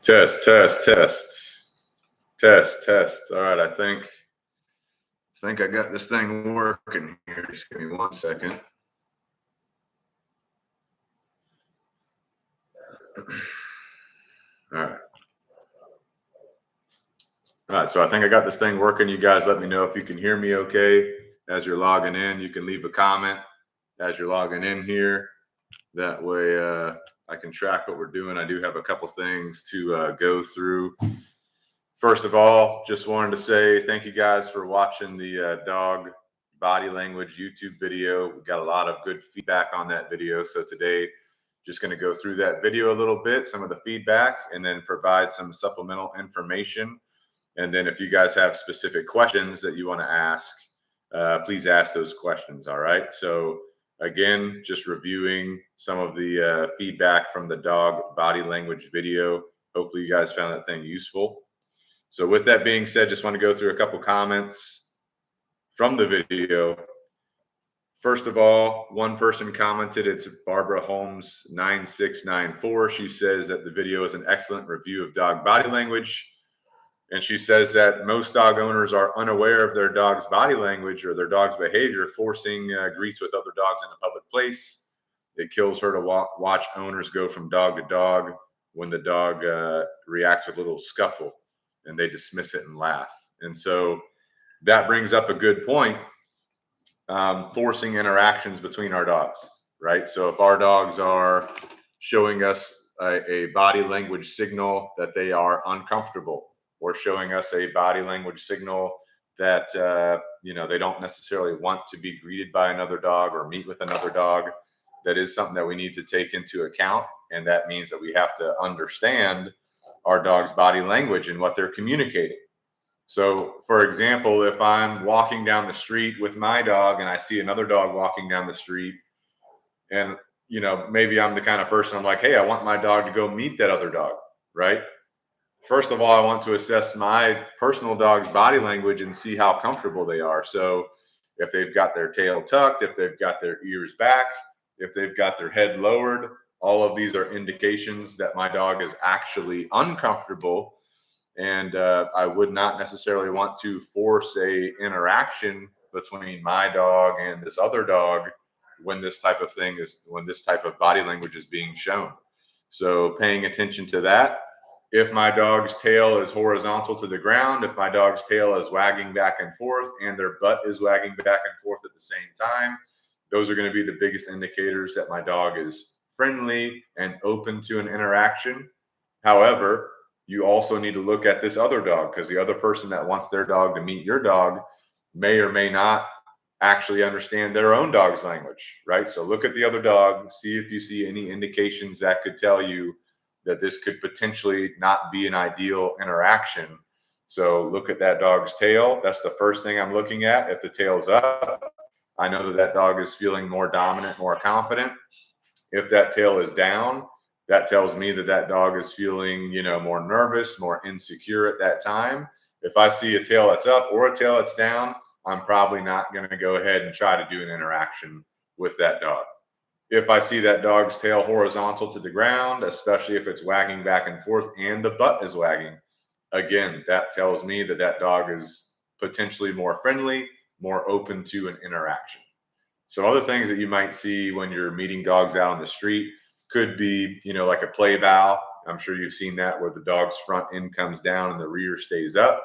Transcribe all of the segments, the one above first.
Test, test, test, test, test. All right, I think I got this thing working here. Just give me 1 second. All right. All right, so I think I got this thing working. You guys let me know if you can hear me okay as you're logging in. You can leave a comment as you're logging in here. That way I can track what we're doing. I do have a couple things to go through. First of all, just wanted to say thank you guys for watching the dog body language YouTube video. We got a lot of good feedback on that video. So today, just going to go through that video a little bit, some of the feedback, and then provide some supplemental information. And then if you guys have specific questions that you want to ask, please ask those questions. All right. So again, just reviewing some of the feedback from the dog body language video. Hopefully you guys found that thing useful. So with that being said, just want to go through a couple comments from the video. First of all, one person commented, it's Barbara Holmes 9694. She says that the video is an excellent review of dog body language. And she says that most dog owners are unaware of their dog's body language or their dog's behavior, forcing greets with other dogs in a public place. It kills her to watch owners go from dog to dog when the dog reacts with a little scuffle and they dismiss it and laugh. And so that brings up a good point, forcing interactions between our dogs, right? So if our dogs are showing us a body language signal that they are uncomfortable, or showing us a body language signal that they don't necessarily want to be greeted by another dog or meet with another dog, that is something that we need to take into account. And that means that we have to understand our dog's body language and what they're communicating. So for example, if I'm walking down the street with my dog and I see another dog walking down the street, and maybe I'm the kind of person, I'm like, hey, I want my dog to go meet that other dog, right? First of all, I want to assess my personal dog's body language and see how comfortable they are. So if they've got their tail tucked, if they've got their ears back, if they've got their head lowered, all of these are indications that my dog is actually uncomfortable. And I would not necessarily want to force a interaction between my dog and this other dog when this type of body language is being shown. So paying attention to that. If my dog's tail is horizontal to the ground, if my dog's tail is wagging back and forth and their butt is wagging back and forth at the same time, those are going to be the biggest indicators that my dog is friendly and open to an interaction. However, you also need to look at this other dog, because the other person that wants their dog to meet your dog may or may not actually understand their own dog's language, right? So look at the other dog, see if you see any indications that could tell you that this could potentially not be an ideal interaction. So look at that dog's tail. That's the first thing I'm looking at. If the tail's up, I know that dog is feeling more dominant, more confident. If that tail is down, that tells me that dog is feeling, more nervous, more insecure at that time. If I see a tail that's up or a tail that's down, I'm probably not going to go ahead and try to do an interaction with that dog. If I see that dog's tail horizontal to the ground, especially if it's wagging back and forth and the butt is wagging, again, that tells me that dog is potentially more friendly, more open to an interaction. Some other things that you might see when you're meeting dogs out on the street could be, like a play bow. I'm sure you've seen that, where the dog's front end comes down and the rear stays up.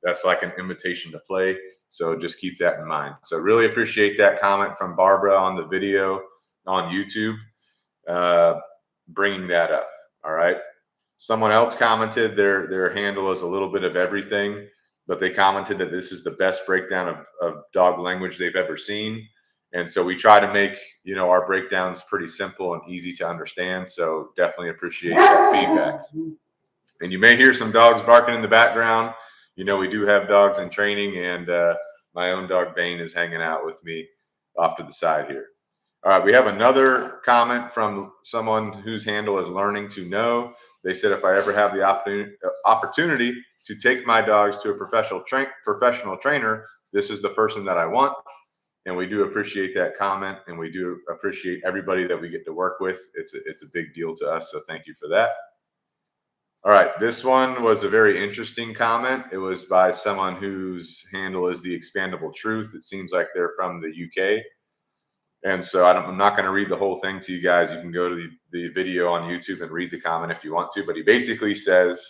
That's like an invitation to play. So just keep that in mind. So really appreciate that comment from Barbara on the video on YouTube, bringing that up. All right. Someone else commented their handle is a little bit of everything, but they commented that this is the best breakdown of dog language they've ever seen. And so we try to make, our breakdowns pretty simple and easy to understand. So definitely appreciate that feedback. And you may hear some dogs barking in the background. We do have dogs in training, and my own dog Bane is hanging out with me off to the side here. All right, we have another comment from someone whose handle is Learning to Know. They said, if I ever have the opportunity to take my dogs to a professional trainer, this is the person that I want. And we do appreciate that comment, and we do appreciate everybody that we get to work with. It's a big deal to us, so thank you for that. All right, this one was a very interesting comment. It was by someone whose handle is the Expandable Truth. It seems like they're from the UK. And so I'm not going to read the whole thing to you guys. You can go to the video on YouTube and read the comment if you want to. But he basically says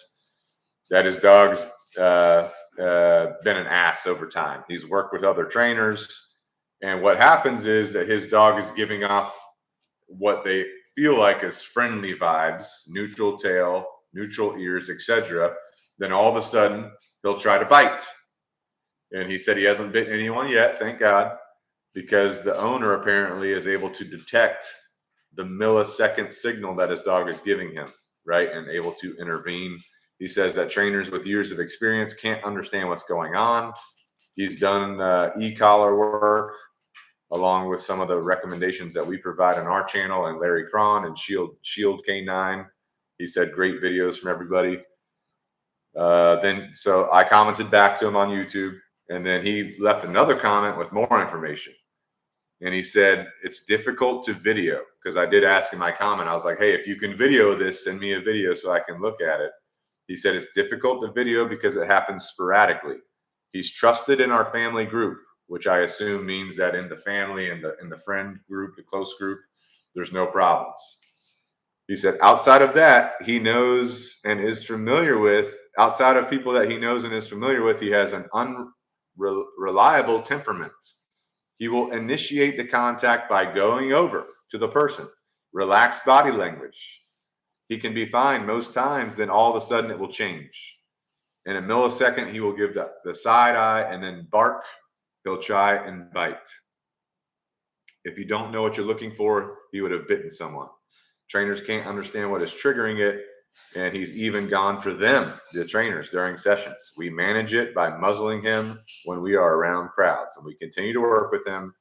that his dog's been an ass over time. He's worked with other trainers. And what happens is that his dog is giving off what they feel like is friendly vibes, neutral tail, neutral ears, etc. Then all of a sudden, he'll try to bite. And he said he hasn't bitten anyone yet, thank God, because the owner apparently is able to detect the millisecond signal that his dog is giving him, right? And able to intervene. He says that trainers with years of experience can't understand what's going on. He's done e-collar work along with some of the recommendations that we provide on our channel, and Larry Cron and Shield Canine. He said great videos from everybody. So I commented back to him on YouTube, and then he left another comment with more information. And he said, it's difficult to video, because I did ask in my comment, I was like, hey, if you can video this, send me a video so I can look at it. He said, it's difficult to video because it happens sporadically. He's trusted in our family group, which I assume means that in the family and in the friend group, the close group, there's no problems. He said, outside of that, he knows and is familiar with, outside of people that he knows and is familiar with, he has an unreliable temperament. He will initiate the contact by going over to the person, relaxed body language. He can be fine most times, then all of a sudden it will change. In a millisecond, he will give the side eye and then bark. He'll try and bite. If you don't know what you're looking for, he would have bitten someone. Trainers can't understand what is triggering it, and he's even gone for them, the trainers, during sessions. We manage it by muzzling him when we are around crowds, and we continue to work with him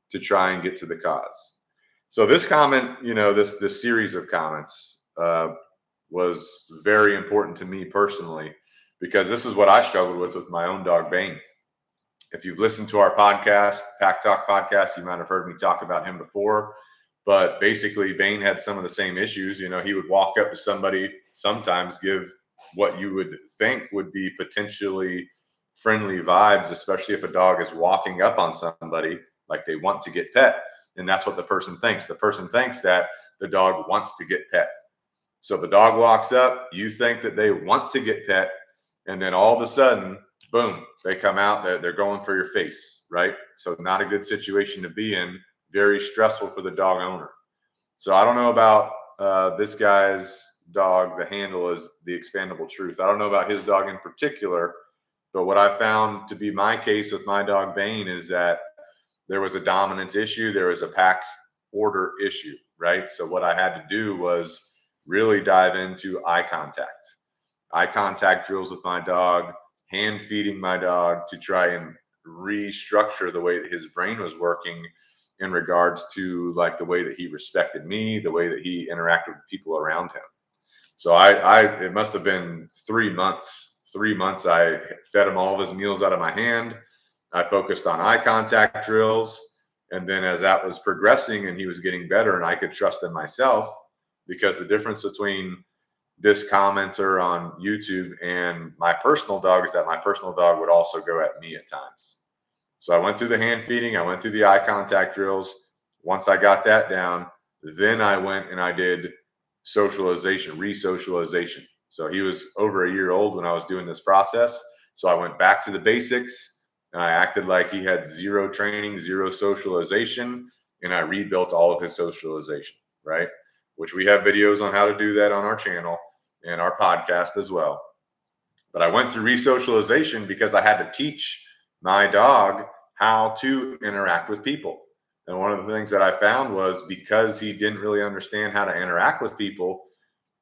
to try and get to the cause. So this comment, this series of comments was very important to me personally, because this is what I struggled with my own dog, Bane. If you've listened to our podcast, Pack Talk podcast, you might have heard me talk about him before. But basically, Bane had some of the same issues. He would walk up to somebody, sometimes give what you would think would be potentially friendly vibes, especially if a dog is walking up on somebody like they want to get pet. And that's what the person thinks. The person thinks that the dog wants to get pet. So the dog walks up, you think that they want to get pet, and then all of a sudden, boom, they come out, they're going for your face, right? So not a good situation to be in. Very stressful for the dog owner. So I don't know about this guy's dog. The handle is the Expandable Truth. I don't know about his dog in particular, but what I found to be my case with my dog Bane is that there was a dominance issue. There was a pack order issue, right? So what I had to do was really dive into eye contact drills with my dog, hand feeding my dog to try and restructure the way that his brain was working in regards to like the way that he respected me, the way that he interacted with people around him. So it must have been 3 months. 3 months I fed him all of his meals out of my hand. I focused on eye contact drills. And then as that was progressing and he was getting better and I could trust in myself, because the difference between this commenter on YouTube and my personal dog is that my personal dog would also go at me at times. So I went through the hand feeding, I went through the eye contact drills. Once I got that down, then I went and I did resocialization. So he was over a year old when I was doing this process. So I went back to the basics and I acted like he had zero training, zero socialization, and I rebuilt all of his socialization, right? Which we have videos on how to do that on our channel and our podcast as well. But I went through resocialization because I had to teach my dog how to interact with people. And one of the things that I found was because he didn't really understand how to interact with people,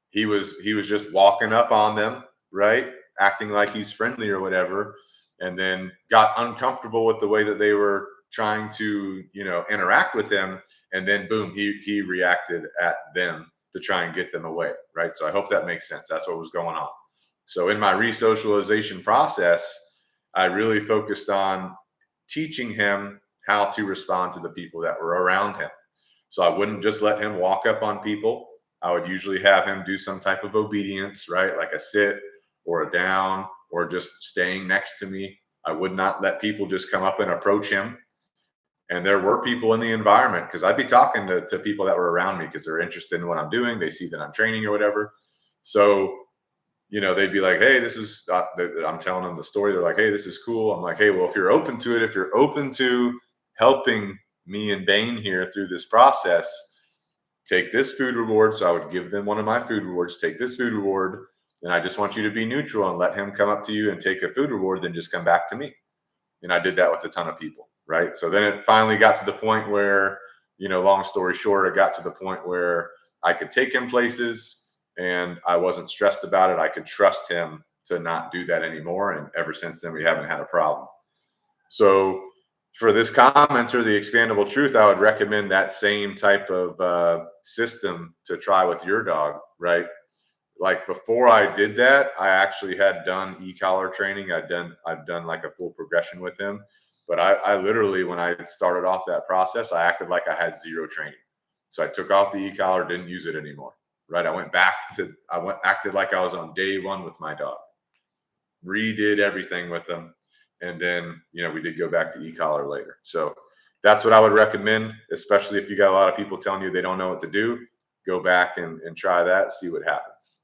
he was just walking up on them, right? Acting like he's friendly or whatever, and then got uncomfortable with the way that they were trying to, interact with him. And then boom, he reacted at them to try and get them away, right? So I hope that makes sense. That's what was going on. So in my resocialization process, I really focused on teaching him how to respond to the people that were around him. So I wouldn't just let him walk up on people. I would usually have him do some type of obedience, right? Like a sit or a down or just staying next to me. I would not let people just come up and approach him. And there were people in the environment because I'd be talking to people that were around me because they're interested in what I'm doing. They see that I'm training or whatever. So, they'd be like, hey, this is, I'm telling them the story. They're like, hey, this is cool. I'm like, hey, well, if you're open to it, if you're open to helping me and Bane here through this process, take this food reward. So I would give them one of my food rewards, take this food reward. And I just want you to be neutral and let him come up to you and take a food reward, then just come back to me. And I did that with a ton of people, right? So then it finally got to the point where, long story short, it got to the point where I could take him places and I wasn't stressed about it. I could trust him to not do that anymore. And ever since then, we haven't had a problem. So for this commenter, the expandable truth, I would recommend that same type of system to try with your dog, right? Like before I did that, I actually had done e-collar training. I've done like a full progression with him. But I literally, when I started off that process, I acted like I had zero training. So I took off the e-collar, didn't use it anymore, right? Acted like I was on day one with my dog, redid everything with him. And then, we did go back to e-collar later. So that's what I would recommend, especially if you got a lot of people telling you they don't know what to do. Go back and try that, see what happens.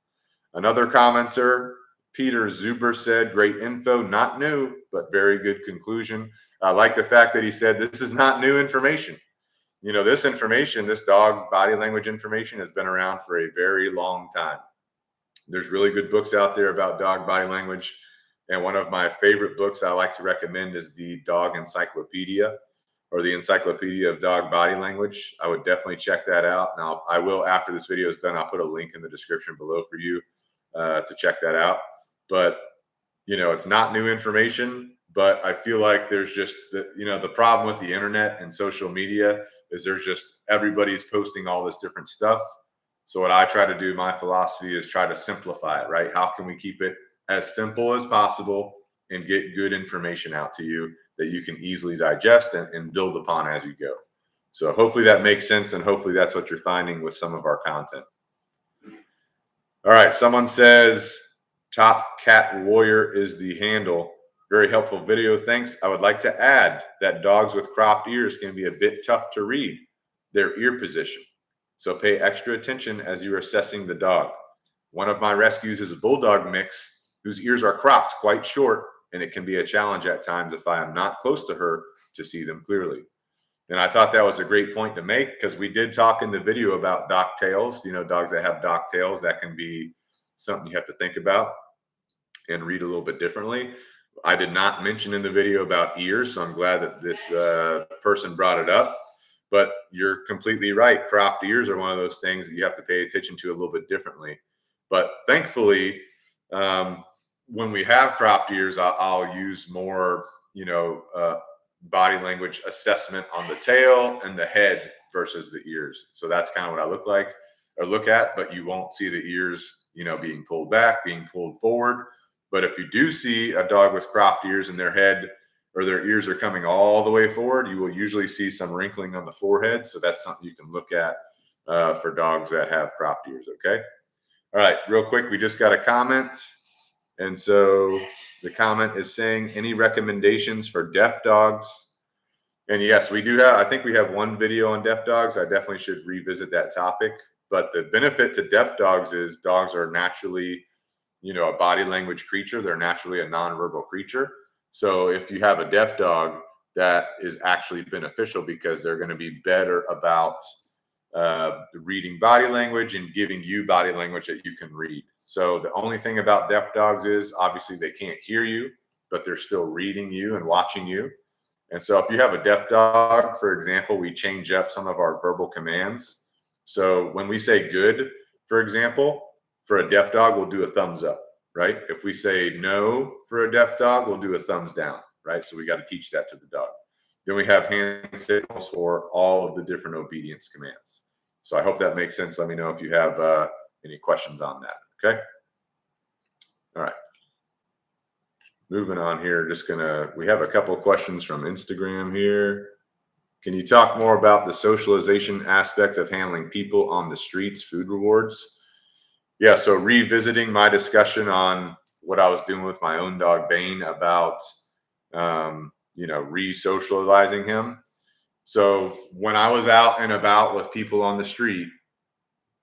Another commenter, Peter Zuber, said, great info, not new, but very good conclusion. I like the fact that he said this is not new information. This information, this dog body language information has been around for a very long time. There's really good books out there about dog body language. And one of my favorite books I like to recommend is the Dog Encyclopedia, or the Encyclopedia of Dog Body Language. I would definitely check that out. Now, I will, after this video is done, I'll put a link in the description below for you to check that out. But, it's not new information, but I feel like there's just, the problem with the internet and social media is there's just, everybody's posting all this different stuff. So what I try to do, my philosophy is try to simplify it, right? How can we keep it as simple as possible and get good information out to you that you can easily digest and build upon as you go. So hopefully that makes sense, and hopefully that's what you're finding with some of our content. All right, someone says, Top Cat Warrior is the handle. Very helpful video, thanks. I would like to add that dogs with cropped ears can be a bit tough to read their ear position. So pay extra attention as you're assessing the dog. One of my rescues is a bulldog mix whose ears are cropped quite short, and it can be a challenge at times if I am not close to her to see them clearly. And I thought that was a great point to make, because we did talk in the video about dock tails. Dogs that have dock tails, that can be something you have to think about and read a little bit differently. I did not mention in the video about ears, so I'm glad that this person brought it up. But you're completely right. Cropped ears are one of those things that you have to pay attention to a little bit differently. But thankfully, when we have cropped ears, I'll use more, body language assessment on the tail and the head versus the ears. So that's kind of what I look at, but you won't see the ears, being pulled back, being pulled forward. But if you do see a dog with cropped ears and their head or their ears are coming all the way forward, you will usually see some wrinkling on the forehead. So that's something you can look at for dogs that have cropped ears. Okay. All right, real quick, we just got a comment. And so the comment is saying, any recommendations for deaf dogs? And yes, we do have, I think we have one video on deaf dogs. I definitely should revisit that topic. But the benefit to deaf dogs is dogs are naturally, a body language creature. They're naturally a nonverbal creature. So if you have a deaf dog, that is actually beneficial because they're going to be better about reading body language and giving you body language that you can read. So the only thing about deaf dogs is obviously they can't hear you, but they're still reading you and watching you. And so if you have a deaf dog, for example, we change up some of our verbal commands. So when we say good, for example, for a deaf dog, we'll do a thumbs up, right? If we say no for a deaf dog, we'll do a thumbs down, right? So we got to teach that to the dog. Then we have hand signals for all of the different obedience commands. So I hope that makes sense. Let me know if you have any questions on that. Okay. All right. Moving on here, we have a couple of questions from Instagram here. Can you talk more about the socialization aspect of handling people on the streets, food rewards? Yeah, so revisiting my discussion on what I was doing with my own dog Bane about, re-socializing him. So when I was out and about with people on the street,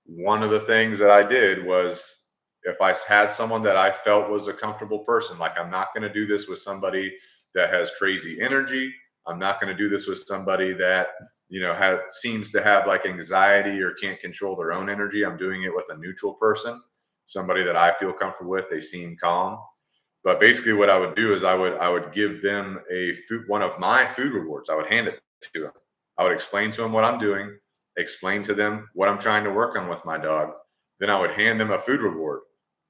one of the things that I did was if I had someone that I felt was a comfortable person, like I'm not going to do this with somebody that has crazy energy. I'm not going to do this with somebody that, seems to have like anxiety or can't control their own energy. I'm doing it with a neutral person, somebody that I feel comfortable with. They seem calm. But basically what I would do is I would give them one of my food rewards. I would hand it to them. I would explain to them what I'm doing, explain to them what I'm trying to work on with my dog. Then I would hand them a food reward.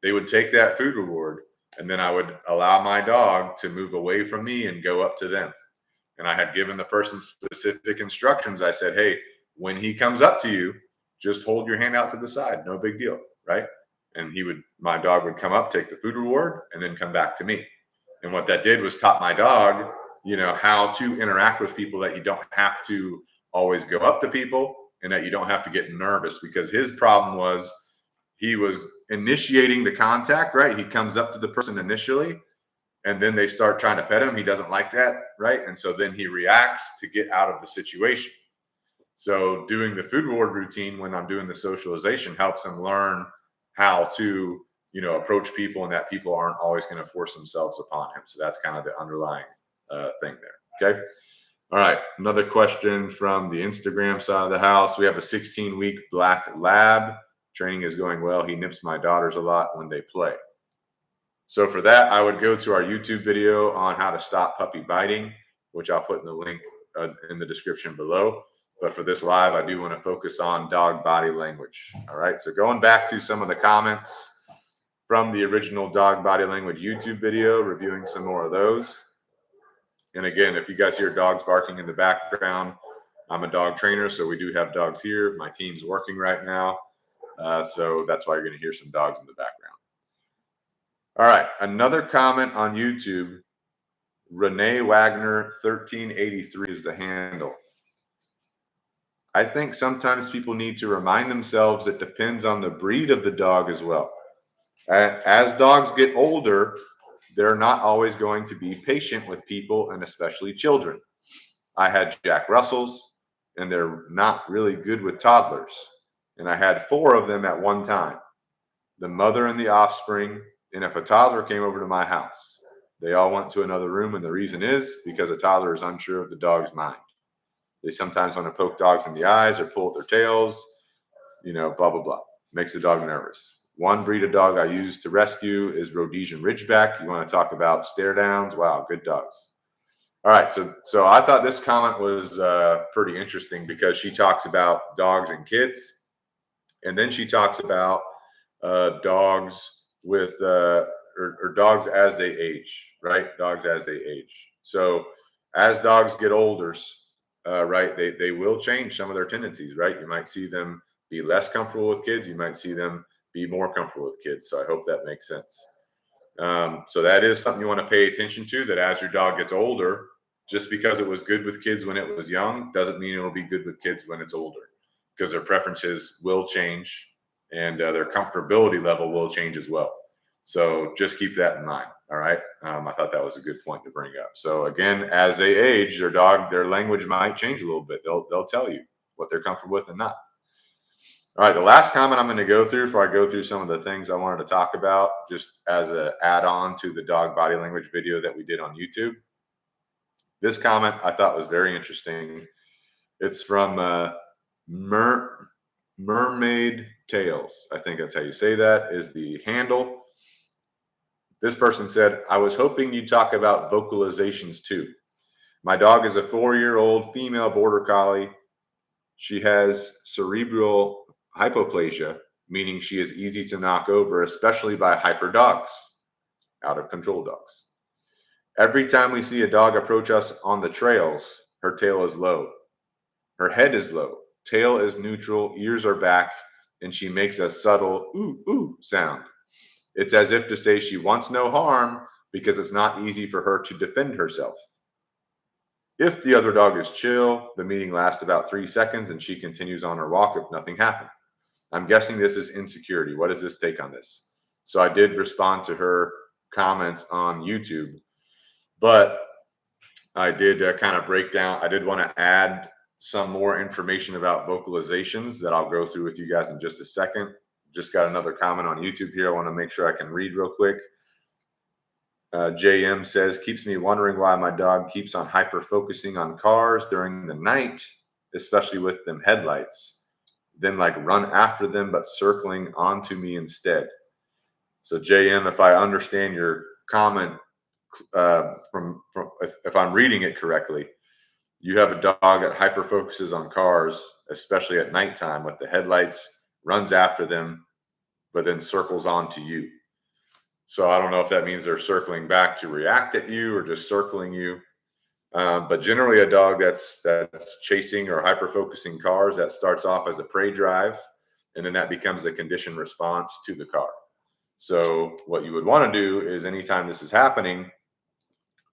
They would take that food reward, and then I would allow my dog to move away from me and go up to them. And I had given the person specific instructions. I said, hey, when he comes up to you, just hold your hand out to the side. No big deal, right? And my dog would come up, take the food reward, and then come back to me. And what that did was taught my dog, how to interact with people, that you don't have to always go up to people and that you don't have to get nervous, because his problem was he was initiating the contact, right? He comes up to the person initially and then they start trying to pet him. He doesn't like that, right? And so then he reacts to get out of the situation. So doing the food reward routine when I'm doing the socialization helps him learn how to, approach people, and that people aren't always going to force themselves upon him. So that's kind of the underlying thing there. Okay. All right. Another question from the Instagram side of the house. We have a 16-week black lab. Training is going well. He nips my daughters a lot when they play. So for that, I would go to our YouTube video on how to stop puppy biting, which I'll put in the link in the description below. But for this live, I do want to focus on dog body language. All right. So going back to some of the comments from the original dog body language YouTube video, reviewing some more of those. And again, if you guys hear dogs barking in the background, I'm a dog trainer, so we do have dogs here. My team's working right now. So that's why you're going to hear some dogs in the background. All right. Another comment on YouTube. Renee Wagner 1383 is the handle. I think sometimes people need to remind themselves it depends on the breed of the dog as well. As dogs get older, they're not always going to be patient with people, and especially children. I had Jack Russells, and they're not really good with toddlers. And I had 4 of them at one time, the mother and the offspring. And if a toddler came over to my house, they all went to another room. And the reason is because a toddler is unsure of the dog's mind. They sometimes want to poke dogs in the eyes or pull at their tails, blah, blah, blah. Makes the dog nervous. One breed of dog I use to rescue is Rhodesian Ridgeback. You want to talk about stare downs? Wow, good dogs. All right, so I thought this comment was pretty interesting because she talks about dogs and kids, and then she talks about dogs with or dogs as they age, right? Dogs as they age. So as dogs get older, right, they will change some of their tendencies, right? You might see them be less comfortable with kids. You might see them be more comfortable with kids. So I hope that makes sense. So that is something you want to pay attention to, that as your dog gets older, just because it was good with kids when it was young doesn't mean it will be good with kids when it's older, because their preferences will change and their comfortability level will change as well. So just keep that in mind. All right. I thought that was a good point to bring up. So again, as they age, their language might change a little bit. They'll tell you what they're comfortable with and not. All right, the last comment I'm going to go through before I go through some of the things I wanted to talk about, just as an add-on to the dog body language video that we did on YouTube. This comment I thought was very interesting. It's from Mermaid Tales. I think that's how you say that, is the handle. This person said, I was hoping you'd talk about vocalizations too. My dog is a 4-year-old female border collie. She has cerebral hypoplasia, meaning she is easy to knock over, especially by hyper dogs, out of control dogs. Every time we see a dog approach us on the trails, her tail is low. Her head is low. Tail is neutral. Ears are back. And she makes a subtle ooh, ooh sound. It's as if to say she wants no harm because it's not easy for her to defend herself. If the other dog is chill, the meeting lasts about 3 seconds and she continues on her walk if nothing happened. I'm guessing this is insecurity. What is this take on this? So I did respond to her comments on YouTube, but I did kind of break down. I did want to add some more information about vocalizations that I'll go through with you guys in just a second. Just got another comment on YouTube here. I want to make sure I can read real quick. JM says, keeps me wondering why my dog keeps on hyper focusing on cars during the night, especially with them headlights, then like run after them, but circling onto me instead. So JM, if I understand your comment from if I'm reading it correctly, you have a dog that hyper focuses on cars, especially at nighttime with the headlights, runs after them, but then circles onto you. So I don't know if that means they're circling back to react at you or just circling you. But generally a dog that's chasing or hyper focusing cars, that starts off as a prey drive, and then that becomes a conditioned response to the car. So what you would want to do is anytime this is happening,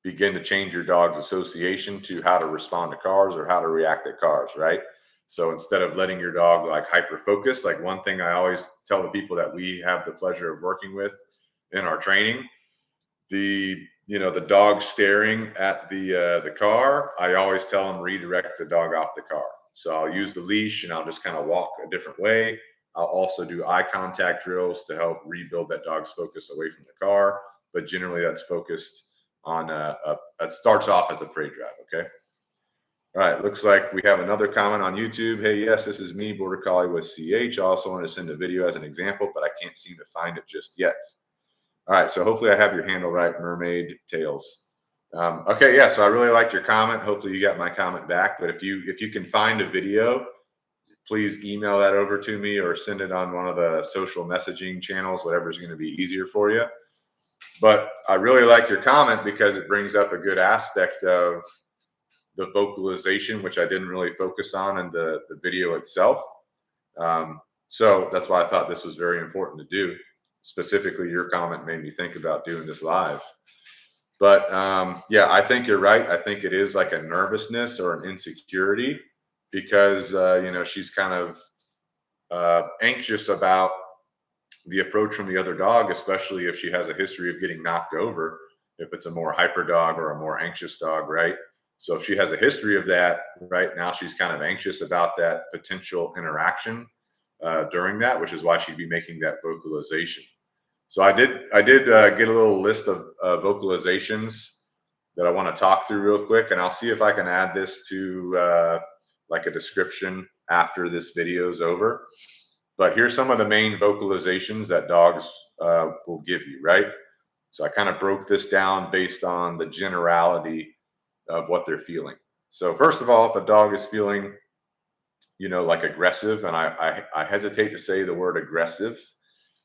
begin to change your dog's association to how to respond to cars or how to react at cars, right? So instead of letting your dog like hyper focus, like one thing I always tell the people that we have the pleasure of working with in our training, the dog staring at the car, I always tell them redirect the dog off the car. So I'll use the leash and I'll just kind of walk a different way. I'll also do eye contact drills to help rebuild that dog's focus away from the car. But generally that's focused on it starts off as a prey drive. Okay. All right. Looks like we have another comment on YouTube. Hey, yes, this is me, Border Collie with CH. I also want to send a video as an example, but I can't seem to find it just yet. All right. So hopefully I have your handle right, Mermaid Tails. Okay. Yeah. So I really liked your comment. Hopefully you got my comment back. But if you can find a video, please email that over to me or send it on one of the social messaging channels, whatever is going to be easier for you. But I really like your comment because it brings up a good aspect of the vocalization, which I didn't really focus on in the video itself. So that's why I thought this was very important to do. Specifically, your comment made me think about doing this live. But yeah, I think you're right. I think it is like a nervousness or an insecurity because, she's kind of anxious about the approach from the other dog, especially if she has a history of getting knocked over, if it's a more hyper dog or a more anxious dog, right? So if she has a history of that, right now she's kind of anxious about that potential interaction during that, which is why she'd be making that vocalization. So I did get a little list of vocalizations that I want to talk through real quick, and I'll see if I can add this to like a description after this video is over. But here's some of the main vocalizations that dogs will give you, right? So I kind of broke this down based on the generality of what they're feeling. So first of all, if a dog is feeling, like aggressive, and I hesitate to say the word aggressive,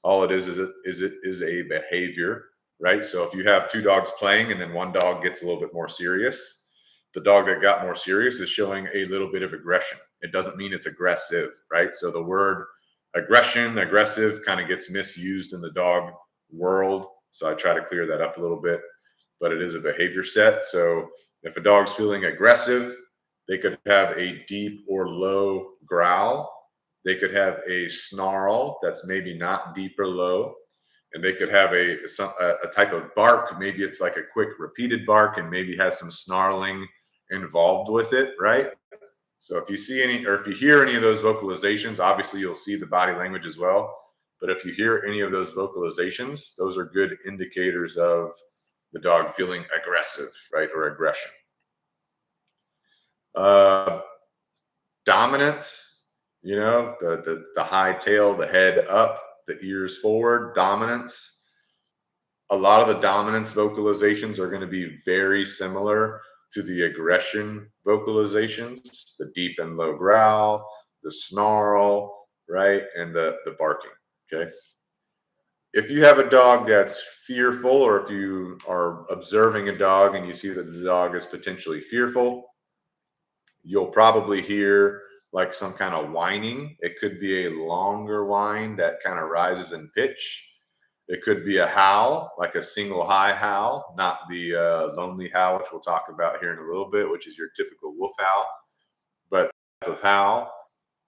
all it is a behavior, right? So if you have two dogs playing and then one dog gets a little bit more serious, the dog that got more serious is showing a little bit of aggression. It doesn't mean it's aggressive, right? So the word aggressive kind of gets misused in the dog world. So I try to clear that up a little bit, but it is a behavior set. So if a dog's feeling aggressive, they could have a deep or low growl. They could have a snarl that's maybe not deep or low. And they could have a type of bark. Maybe it's like a quick repeated bark and maybe has some snarling involved with it, right? So if you see any, or if you hear any of those vocalizations, obviously you'll see the body language as well. But if you hear any of those vocalizations, those are good indicators of the dog feeling aggressive, right? Or aggression. Dominance, the high tail, the head up, the ears forward, dominance. A lot of the dominance vocalizations are going to be very similar to the aggression vocalizations, the deep and low growl, the snarl, right? And the barking, okay? If you have a dog that's fearful, or if you are observing a dog and you see that the dog is potentially fearful, you'll probably hear like some kind of whining. It could be a longer whine that kind of rises in pitch. It could be a howl, like a single high howl, not the lonely howl, which we'll talk about here in a little bit, which is your typical wolf howl, but type of howl.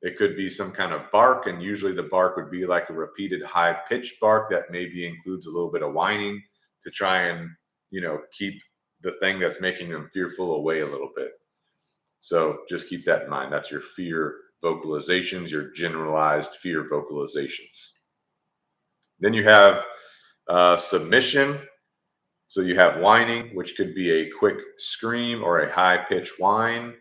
It could be some kind of bark, and usually the bark would be like a repeated high-pitched bark that maybe includes a little bit of whining to try and, keep the thing that's making them fearful away a little bit. So just keep that in mind. That's your fear vocalizations, your generalized fear vocalizations. Then you have submission. So you have whining, which could be a quick scream or a high-pitched whine.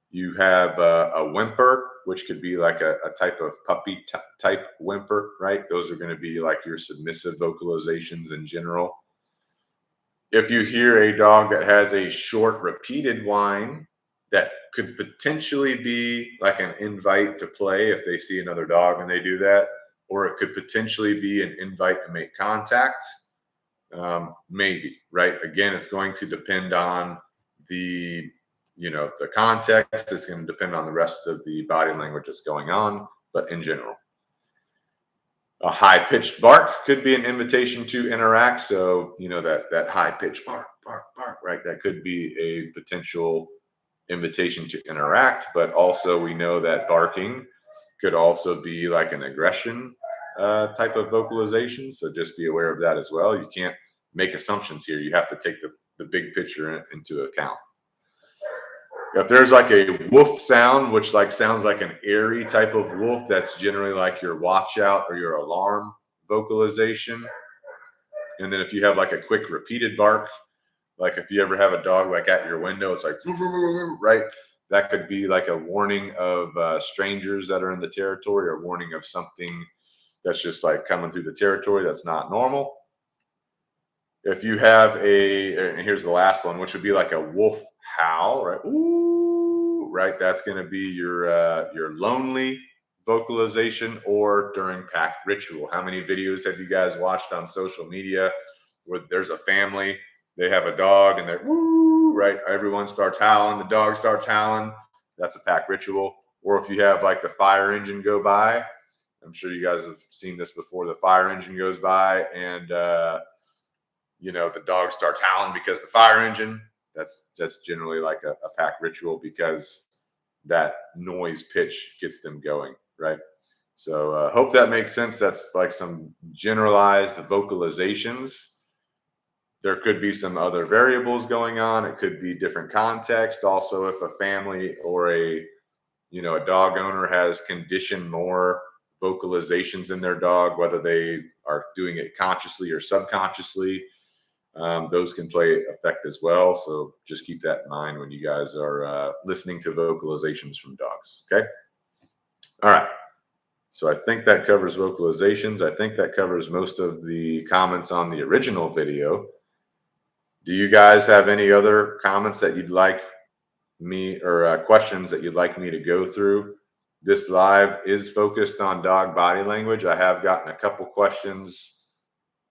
You have a whimper, which could be like a type of puppy type whimper, right? Those are going to be like your submissive vocalizations in general. If you hear a dog that has a short repeated whine, that could potentially be like an invite to play if they see another dog and they do that, or it could potentially be an invite to make contact. Maybe, right? Again, it's going to depend on the context. It's going to depend on the rest of the body language that's going on, but in general. A high-pitched bark could be an invitation to interact. So, that high-pitched bark, right? That could be a potential invitation to interact, but also we know that barking could also be like an aggression type of vocalization. So just be aware of that as well. You can't make assumptions here. You have to take the big picture into account. If there's like a woof sound, which like sounds like an airy type of wolf, that's generally like your watch out or your alarm vocalization. And then if you have like a quick repeated bark, like if you ever have a dog like at your window, it's like, right? That could be like a warning of strangers that are in the territory, or warning of something that's just like coming through the territory that's not normal. If you have and here's the last one, which would be like a wolf howl, right? Ooh, right? That's going to be your lonely vocalization, or during pack ritual. How many videos have you guys watched on social media where there's a family, they have a dog and they're woo, right? Everyone starts howling, the dog starts howling. That's a pack ritual. Or if you have like the fire engine go by, I'm sure you guys have seen this before. The fire engine goes by and the dog starts howling because the fire engine. That's generally like a pack ritual, because that noise pitch gets them going, right? So hope that makes sense. That's like some generalized vocalizations. There could be some other variables going on. It could be different context. Also, if a family or a dog owner has conditioned more vocalizations in their dog, whether they are doing it consciously or subconsciously, those can play effect as well. So just keep that in mind when you guys are listening to vocalizations from dogs. Okay. All right. So I think that covers vocalizations. I think that covers most of the comments on the original video. Do you guys have any other comments that you'd like me, or questions that you'd like me to go through? This live is focused on dog body language. I have gotten a couple questions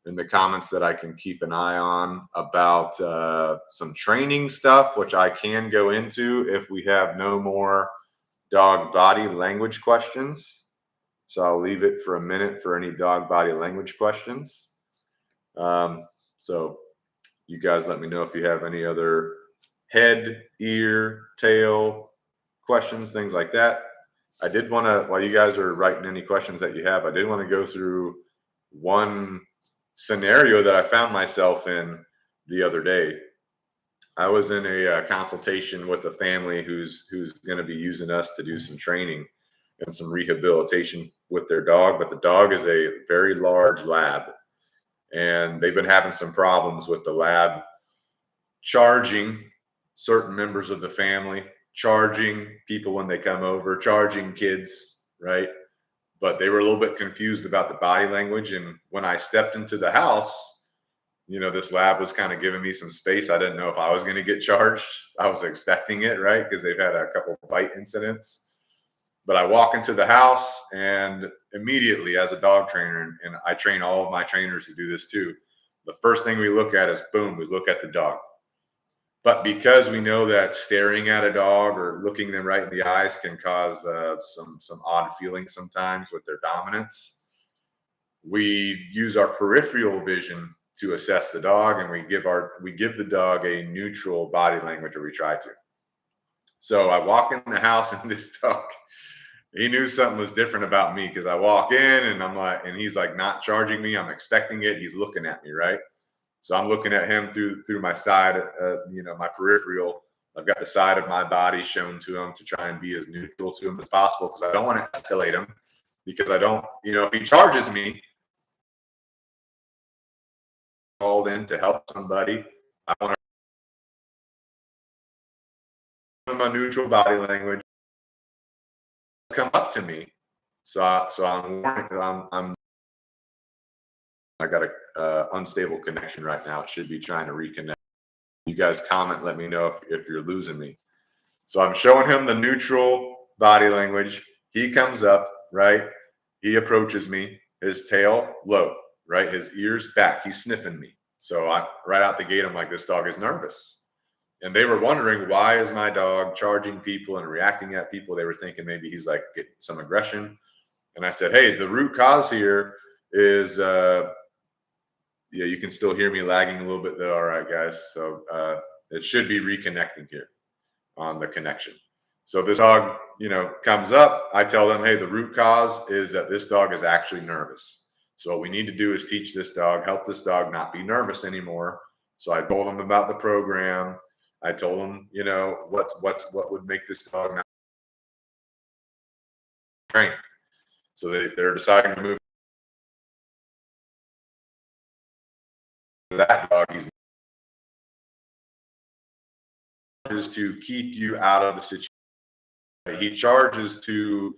in the comments that I can keep an eye on about some training stuff, which I can go into if we have no more dog body language questions. So I'll leave it for a minute for any dog body language questions. So you guys let me know if you have any other head, ear, tail questions, things like that. I did want to, while you guys are writing any questions that you have, I did want to go through one scenario that I found myself in the other day. I was in a consultation with a family who's going to be using us to do some training and some rehabilitation with their dog, but the dog is a very large lab, and they've been having some problems with the lab charging certain members of the family, charging people when they come over, charging kids, right? But they were a little bit confused about the body language. And when I stepped into the house, this lab was kind of giving me some space. I didn't know if I was going to get charged. I was expecting it, right? Because they've had a couple of bite incidents. But I walk into the house, and immediately, as a dog trainer, and I train all of my trainers to do this too, the first thing we look at is, boom, we look at the dog. But because we know that staring at a dog or looking them right in the eyes can cause some odd feelings sometimes with their dominance, we use our peripheral vision to assess the dog, and we give the dog a neutral body language, or we try to. So I walk in the house, and this dog, he knew something was different about me, because I walk in and I'm like, and he's like not charging me. I'm expecting it. He's looking at me, right? So I'm looking at him through my side, my peripheral. I've got the side of my body shown to him to try and be as neutral to him as possible, because I don't want to escalate him, because I don't, if he charges me, called in to help somebody, I want to my neutral body language come up to me. So I'm warning. I got a unstable connection right now. It should be trying to reconnect. You guys comment, let me know if you're losing me. So I'm showing him the neutral body language. He comes up, right? He approaches me, his tail low, right? His ears back. He's sniffing me. So right out the gate, I'm like, this dog is nervous. And they were wondering, why is my dog charging people and reacting at people? They were thinking maybe he's like getting some aggression. And I said, hey, the root cause here is, yeah, you can still hear me lagging a little bit though. All right, guys. So it should be reconnecting here on the connection. So this dog, comes up. I tell them, hey, the root cause is that this dog is actually nervous. So what we need to do is teach this dog, help this dog not be nervous anymore. So I told them about the program. I told them, what would make this dog not train. So they're deciding to move that dog. He's to keep you out of the situation. He charges to,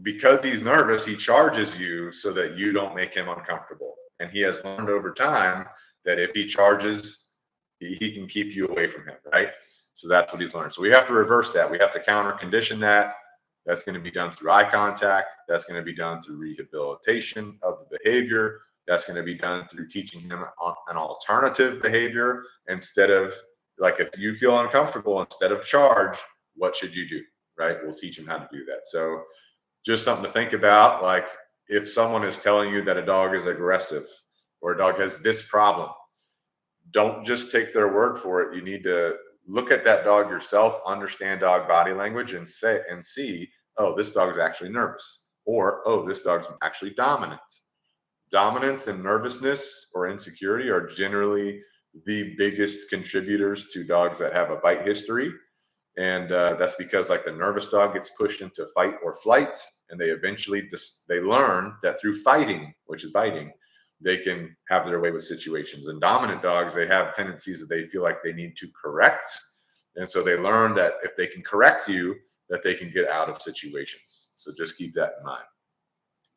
because he's nervous, he charges you so that you don't make him uncomfortable. And he has learned over time that if he charges, he can keep you away from him, right? So that's what he's learned. So we have to reverse that. We have to counter condition that. That's going to be done through eye contact. That's going to be done through rehabilitation of the behavior. That's going to be done through teaching him an alternative behavior. Instead of, like, if you feel uncomfortable, instead of charge, what should you do, right? We'll teach him how to do that. So just something to think about. Like, if someone is telling you that a dog is aggressive or a dog has this problem, don't just take their word for it. You need to look at that dog yourself, understand dog body language, and see, oh, this dog is actually nervous, or, oh, this dog's actually dominant. Dominance and nervousness or insecurity are generally the biggest contributors to dogs that have a bite history. And that's because, like, the nervous dog gets pushed into fight or flight, and they eventually they learn that through fighting, which is biting, they can have their way with situations. And dominant dogs, they have tendencies that they feel like they need to correct. And so they learn that if they can correct you, that they can get out of situations. So just keep that in mind.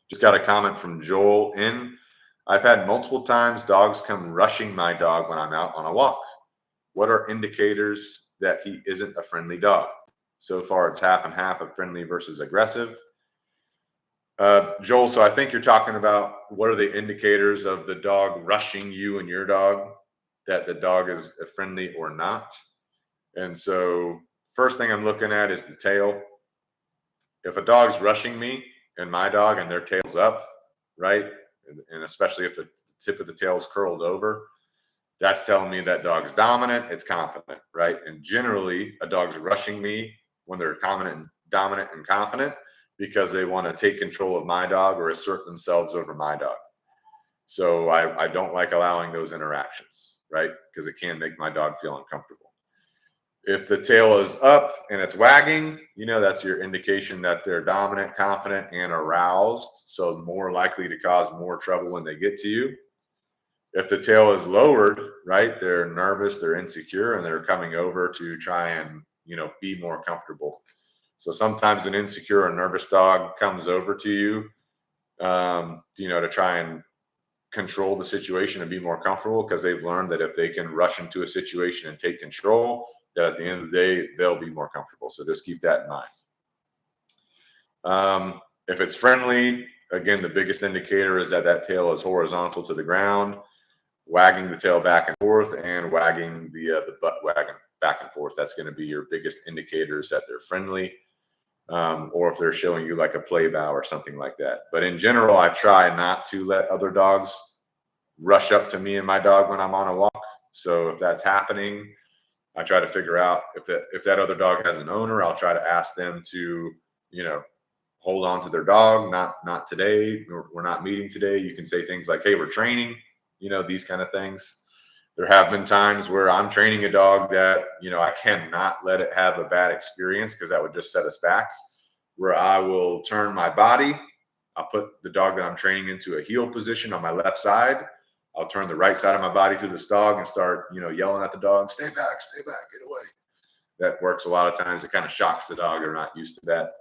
Just got a comment from Joel in. I've had multiple times dogs come rushing my dog when I'm out on a walk. What are indicators that he isn't a friendly dog? So far, it's half and half of friendly versus aggressive. Joel, so I think you're talking about what are the indicators of the dog rushing you and your dog, that the dog is friendly or not. And so first thing I'm looking at is the tail. If a dog's rushing me and my dog and their tail's up, right, and especially if the tip of the tail is curled over, that's telling me that dog's dominant, it's confident, right? And generally, a dog's rushing me when they're dominant and confident because they want to take control of my dog or assert themselves over my dog. So I don't like allowing those interactions, right? Because it can make my dog feel uncomfortable. If the tail is up and it's wagging, that's your indication that they're dominant, confident, and aroused. So more likely to cause more trouble when they get to you. If the tail is lowered, right, they're nervous, they're insecure, and they're coming over to try and, be more comfortable. So sometimes an insecure or nervous dog comes over to you, to try and control the situation and be more comfortable, because they've learned that if they can rush into a situation and take control, that at the end of the day, they'll be more comfortable. So just keep that in mind. If it's friendly, again, the biggest indicator is that that tail is horizontal to the ground, wagging the tail back and forth, and wagging the butt wagging back and forth. That's going to be your biggest indicators that they're friendly. or if they're showing you like a play bow or something like that. But in general, I try not to let other dogs rush up to me and my dog when I'm on a walk. So if that's happening, I try to figure out if that other dog has an owner, I'll try to ask them to, hold on to their dog. Not today. We're not meeting today. You can say things like, "Hey, we're training," these kind of things. There have been times where I'm training a dog that, I cannot let it have a bad experience because that would just set us back, where I will turn my body. I'll put the dog that I'm training into a heel position on my left side. I'll turn the right side of my body to this dog and start, yelling at the dog, stay back, get away. That works a lot of times. It kind of shocks the dog. They're not used to that.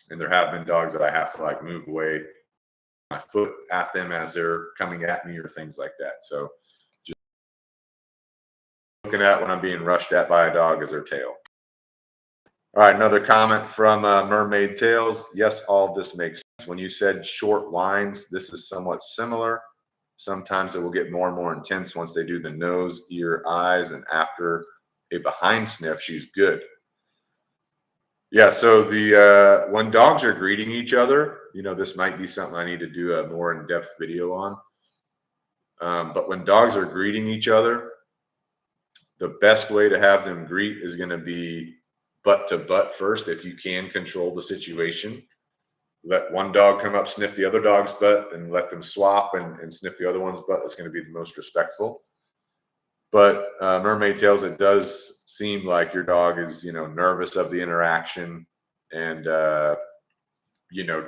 And there have been dogs that I have to like move away my foot at them as they're coming at me or things like that. So just looking at when I'm being rushed at by a dog is their tail. All right, another comment from Mermaid Tales. Yes, all of this makes sense. When you said short whines, this is somewhat similar. Sometimes it will get more and more intense once they do the nose, ear, eyes, and after a behind sniff, she's good. Yeah, so the when dogs are greeting each other, this might be something I need to do a more in-depth video on. But when dogs are greeting each other, the best way to have them greet is going to be butt to butt first, if you can control the situation. Let one dog come up, sniff the other dog's butt, and let them swap and sniff the other one's butt. It's going to be the most respectful. But Mermaid Tales, it does seem like your dog is, nervous of the interaction and,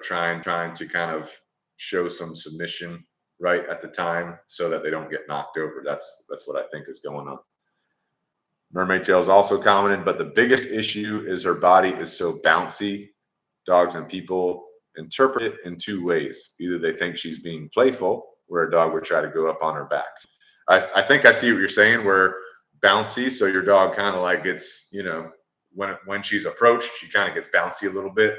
trying to kind of show some submission right at the time so that they don't get knocked over. That's what I think is going on. Mermaid Tales also commented, but the biggest issue is her body is so bouncy. Dogs and people interpret it in two ways. Either they think she's being playful, where a dog would try to go up on her back. I think I see what you're saying, where bouncy, so your dog kind of like gets, when she's approached, she kind of gets bouncy a little bit.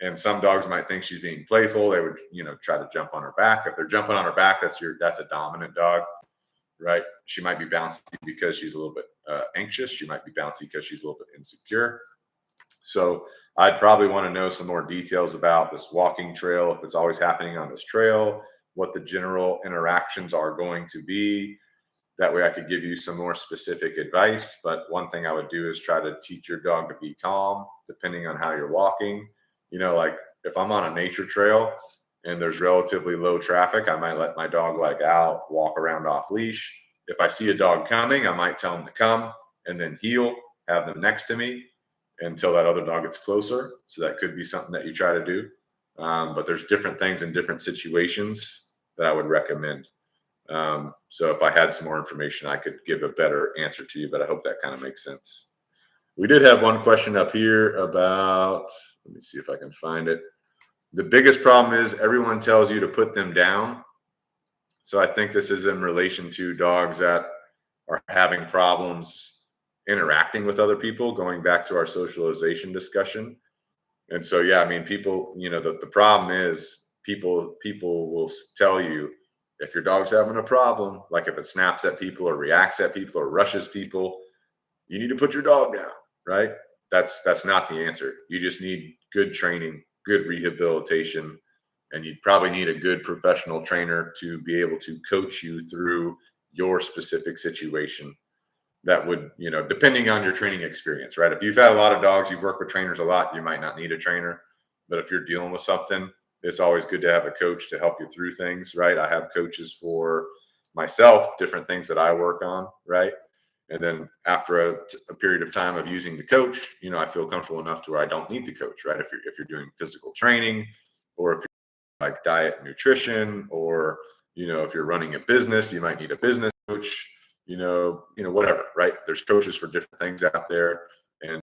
And some dogs might think she's being playful. They would, try to jump on her back. If they're jumping on her back, that's a dominant dog, right? She might be bouncy because she's a little bit anxious. She might be bouncy because she's a little bit insecure. So I'd probably want to know some more details about this walking trail, if it's always happening on this trail, what the general interactions are going to be. That way I could give you some more specific advice. But one thing I would do is try to teach your dog to be calm, depending on how you're walking. Like if I'm on a nature trail and there's relatively low traffic, I might let my dog out, walk around off leash. If I see a dog coming, I might tell them to come and then heel, have them next to me until that other dog gets closer. So that could be something that you try to do. But there's different things in different situations that I would recommend. So if I had some more information, I could give a better answer to you, but I hope that kind of makes sense. We did have one question up here about, let me see if I can find it. The biggest problem is everyone tells you to put them down. So I think this is in relation to dogs that are having problems interacting with other people, going back to our socialization discussion. And so, yeah, I mean, people, the problem is people will tell you if your dog's having a problem, like if it snaps at people or reacts at people or rushes people, you need to put your dog down, right? That's not the answer. You just need good training, good rehabilitation, and you'd probably need a good professional trainer to be able to coach you through your specific situation. That would, depending on your training experience, right? If you've had a lot of dogs, you've worked with trainers a lot, you might not need a trainer. But if you're dealing with something, it's always good to have a coach to help you through things, right? I have coaches for myself, different things that I work on, right? And then after a period of time of using the coach, I feel comfortable enough to where I don't need the coach, right? If you're doing physical training, or if you're like diet and nutrition, or, if you're running a business, you might need a business coach. Whatever, right? There's coaches for different things out there, and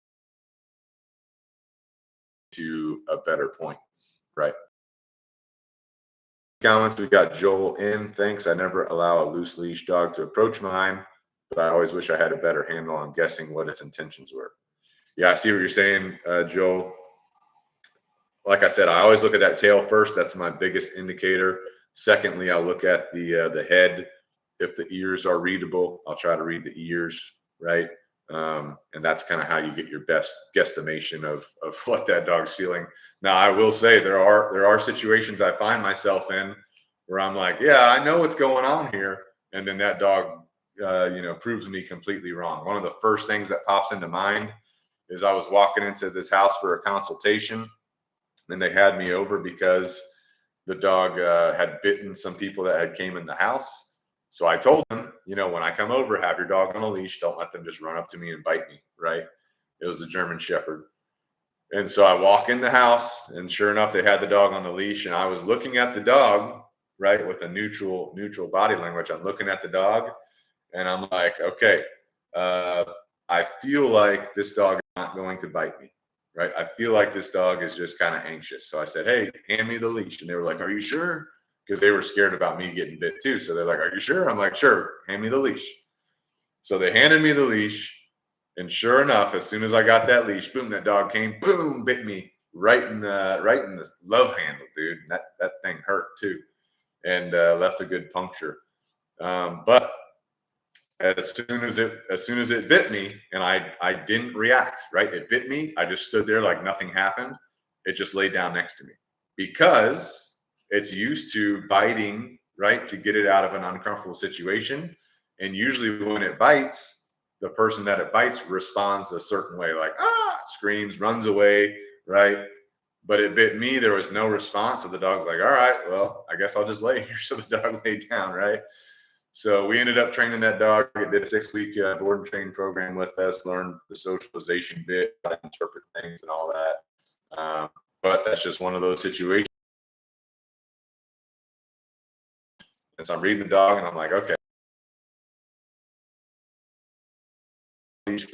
to a better point, right? Comments, we got Joel in. Thanks. I never allow a loose leash dog to approach mine, but I always wish I had a better handle on guessing what its intentions were. Yeah, I see what you're saying, Joel. Like I said, I always look at that tail first. That's my biggest indicator. Secondly, I'll look at the head. If the ears are readable, I'll try to read the ears, right? And that's kind of how you get your best guesstimation of what that dog's feeling. Now, I will say there are situations I find myself in where I'm like, yeah, I know what's going on here, and then that dog, proves me completely wrong. One of the first things that pops into mind is I was walking into this house for a consultation, and they had me over because the dog had bitten some people that had came in the house. So I told them, when I come over, have your dog on a leash. Don't let them just run up to me and bite me, right? It was a German Shepherd. And so I walk in the house, and sure enough, they had the dog on the leash. And I was looking at the dog, right, with a neutral body language. I'm looking at the dog, and I'm like, okay, I feel like this dog is not going to bite me, right? I feel like this dog is just kind of anxious. So I said, hey, hand me the leash. And they were like, are you sure? Because they were scared about me getting bit too. So they're like, are you sure? I'm like, sure, hand me the leash. So they handed me the leash. And sure enough, as soon as I got that leash, boom, that dog came, boom, bit me right in the love handle, dude. And that thing hurt too, and left a good puncture. But as soon as it bit me, and I didn't react, right? It bit me. I just stood there like nothing happened. It just laid down next to me because it's used to biting, right, to get it out of an uncomfortable situation. And usually when it bites, the person that it bites responds a certain way, like, screams, runs away, right? But it bit me. There was no response. So the dog's like, all right, well, I guess I'll just lay here. So the dog laid down, right? So we ended up training that dog. It did a 6-week board and train program with us, learned the socialization bit, how to interpret things and all that. But that's just one of those situations. And so I'm reading the dog, and I'm like, okay,